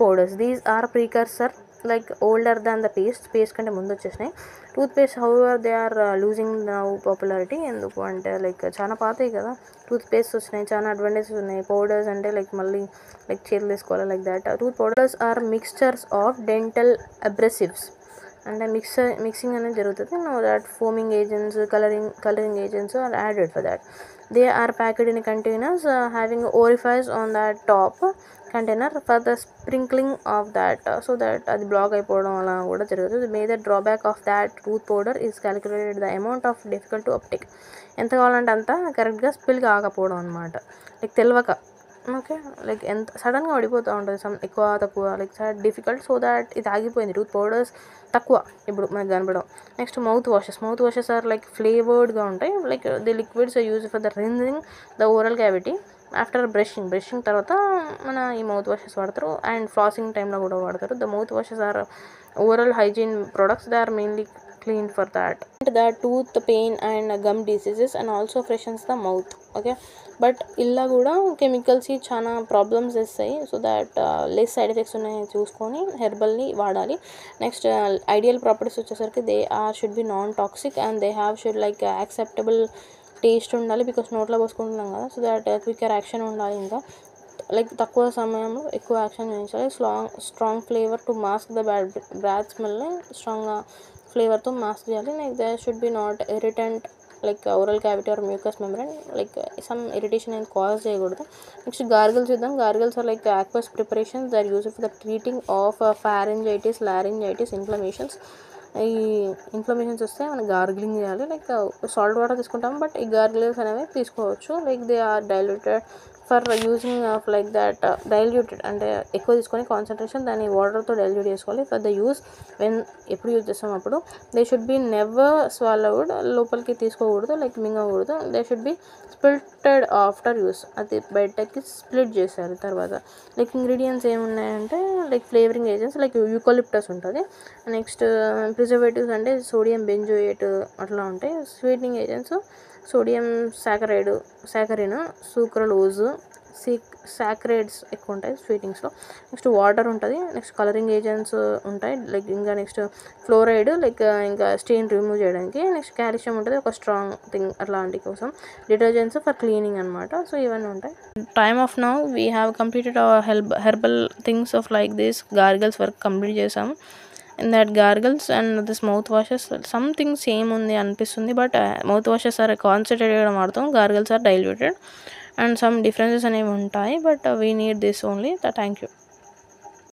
powders. These are precursor like older than the paste కంటే ముందు వచ్చేసినాయి. Toothpaste however they are losing now popularity. ఎందుకు అంటే like చాలా పాతవి కదా టూత్ పేస్ట్ వచ్చినాయి, చాలా అడ్వాంటేజెస్ ఉన్నాయి. పౌడర్స్ అంటే లైక్ మళ్ళీ లైక్ చేతులు తీసుకోవాలి like that. Tooth powders are mixtures of dental abrasives అంటే మిక్సింగ్ అనేది జరుగుతుంది. No that foaming agents, colouring agents are added for that. They are packed in containers having orifice on that top container for the sprinkling of that so that అది block అయిపోవడం అలా కూడా జరుగుతుంది. Major drawback of that tooth powder is calculated the amount of difficult to uptake. ఎంత కావాలంటే అంత కరెక్ట్గా spill కాకపోవడం అనమాట, లైక్ తెలియక. ఓకే, లైక్ ఎంత సడన్గా పడిపోతూ ఉంటుంది సమ్ ఎక్కువ తక్కువ లైక్ డిఫికల్ట్. సో దాట్ ఇది ఆగిపోయింది. టూత్ పౌడర్స్ తక్కువ ఇప్పుడు మనకు కనపడడం. Next mouth washes are like ఫ్లేవర్డ్గా ఉంటాయి. Like the liquids use for the rinsing the oral cavity after brushing తర్వాత మన ఈ మౌత్ వాషెస్ వాడతారు. అండ్ ఫ్లాసింగ్ టైంలో కూడా వాడతారు. The mouth washes are oral hygiene products. They are mainly clean for that. The tooth pain and gum diseases and also freshens the mouth. Okay, but ఇలా కూడా chemicals చాలా problems వస్తాయి. So that less side effects ఉన్నాయి చూసుకొని హెర్బల్ని వాడాలి. Next ideal properties వచ్చేసరికి they should B non toxic and they should like acceptable taste ఉండాలి because నోట్లో పోసుకుంటున్నాం కదా. సో దాట్ క్విక్కర్ యాక్షన్ ఉండాలి. ఇంకా లైక్ తక్కువ సమయంలో ఎక్కువ యాక్షన్ చేయించాలి. Strong flavour to mask the bad స్మెల్ని స్ట్రాంగ్గా ఫ్లేవర్తో మాస్క్ చేయాలి. Like they should be not irritant like oral cavity or mucous membrane like some irritation అనేది కాజ్ చేయకూడదు. నెక్స్ట్ గార్గిల్స్ చూద్దాం. Gargles are like aqueous preparations that are used for the treating of pharyngitis, laryngitis, inflammations. ఈ inflammations వస్తే మనం gargling చేయాలి. Like salt water తీసుకుంటాం but ఈ gargles అనేవి తీసుకోవచ్చు. Like they are diluted for using of like that diluted అంటే ఎక్కువ తీసుకొని కాన్సన్ట్రేషన్ దాన్ని వాటర్తో డైల్యూట్ చేసుకోవాలి. ఫర్ ద యూస్ ఎప్పుడు యూజ్ చేస్తాం అప్పుడు they should be never swallowed లోపలికి తీసుకోకూడదు లైక్ మింగకూడదు. They should be splitted after use అది బయటకి స్ప్లిట్ చేశారు తర్వాత. లైక్ ఇంగ్రీడియంట్స్ ఏమున్నాయంటే like flavouring agents like eucalyptus ఉంటుంది. నెక్స్ట్ ప్రిజర్వేటివ్స్ అంటే సోడియం బెంజోయేట్ అట్లా ఉంటాయి. స్వీటనింగ్ ఏజెంట్స్ సోడియం సాకరిన్, సూక్రలోజ్, సాక్రైడ్స్ ఎక్కువ ఉంటాయి స్వీటింగ్స్లో. నెక్స్ట్ వాటర్ ఉంటుంది. నెక్స్ట్ కలరింగ్ ఏజెంట్స్ ఉంటాయి లైక్ ఇంకా నెక్స్ట్ ఫ్లోరైడ్ లైక్ ఇంకా స్టెయిన్ రిమూవ్ చేయడానికి. నెక్స్ట్ కాల్షియం ఉంటుంది ఒక స్ట్రాంగ్ థింగ్ అట్లాంటి కోసం. డిటర్జెంట్స్ ఫర్ క్లీనింగ్ అనమాట. సో ఇవన్నీ ఉంటాయి. Time of now we have completed hour herbal things of like this gargles work complete చేసాము. in that gargles and this mouth washes something same ఉంది అనిపిస్తుంది but mouth washes are concentrated వాడతాం, gargles are diluted and some differences అనేవి ఉంటాయి but we need this only. Thank you.